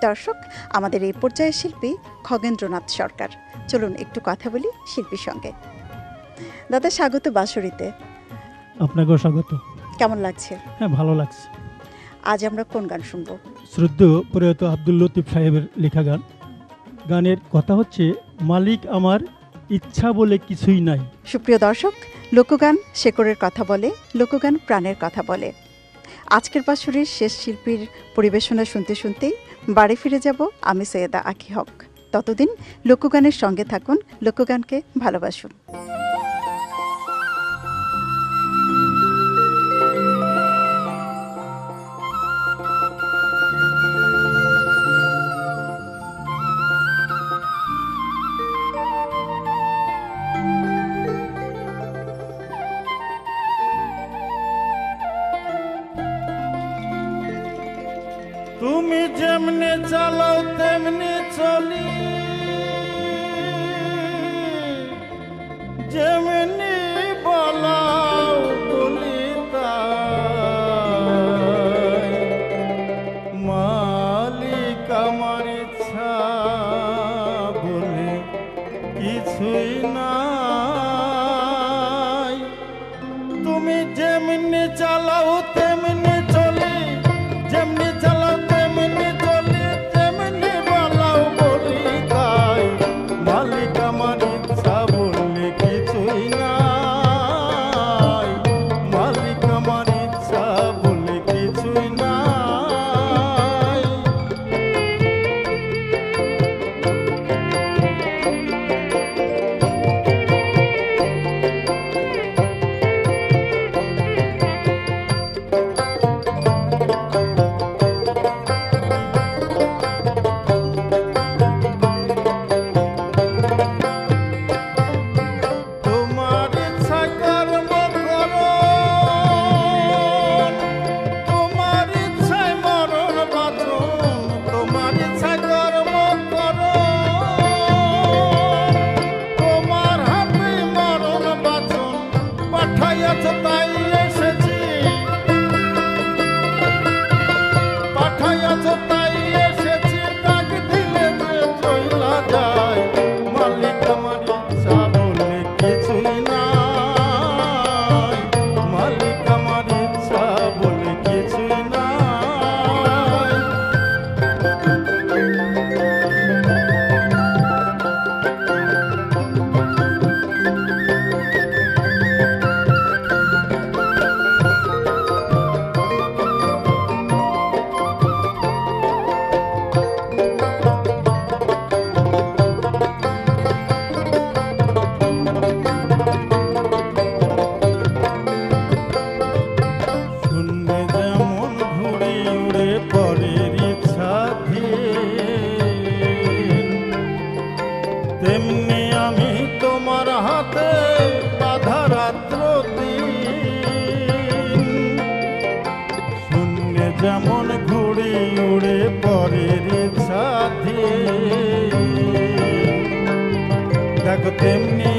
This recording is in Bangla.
দর্শক, আমাদের এই পর্যায়ের শিল্পী খগেন্দ্রনাথ সরকার। চলুন একটু কথা বলি শিল্পীর সঙ্গে। দাদা, স্বাগত বাঁশরীতে। আপনাকেও স্বাগত। কেমন লাগছে? হ্যাঁ, ভালো লাগছে। আজ আমরা কোন গান শুনবো? শ্রদ্ধেয় প্রয়াত আব্দুল লতিফ সাহেবের লেখা গান। গানের কথা হচ্ছে মালিক আমার ইচ্ছা বলে কিছুই নাই। সুপ্রিয় দর্শক, লোকগান শেকড়ের কথা বলে, লোকগান প্রাণের কথা বলে। আজকের বাঁশরীর শেষ শিল্পীর পরিবেশনা শুনতে শুনতেই বাড়ি ফিরে যাব আমি সৈয়দা আঁখি হক। ততদিন লোকগানের সঙ্গে থাকুন, লোকগানকে ভালোবাসুন। তুমি যেমনে চালাও তেমনি চলি, যেমনি বলাও বলি তাই। মালিক আমার ইচ্ছা বলে কিছুই নাই। তুমি যেমনি চালাও তেমনি চলি, যেমনি চালাও তেমনি চলি, তেমনি বলাও বলি তাই। মালিক আমার ইচ্ছা বললে কিছুই নাই, মালিক আমার ইচ্ছা বললে কিছুই নাই। তোমার ইচ্ছা কর্ম করো, তোমার ইচ্ছায় মরণ বাঁচন, তোমার ইচ্ছা কর্ম করো, তোমার হাতে মরণ বাঁচন। পাঠাইয়াছ তাই এসেছি, পাঠাইয়াছ তাই এসেছি, ডাক দিলে যে চইলা যায়। মালিক আমার ইচ্ছা বলে কিছুই নাই, মালিক আমার ইচ্ছা বলে কিছুই নাই। শূন্যে যেমন ঘুড়ি উড়ে পরের ইচ্ছাধীন, তেমনি আমি তোমার হাতে বাধা রাত্র দিন। শূন্যে যেমন ঘুড়ি উড়ে পরের ইচ্ছাধীন, দেখো তেমনি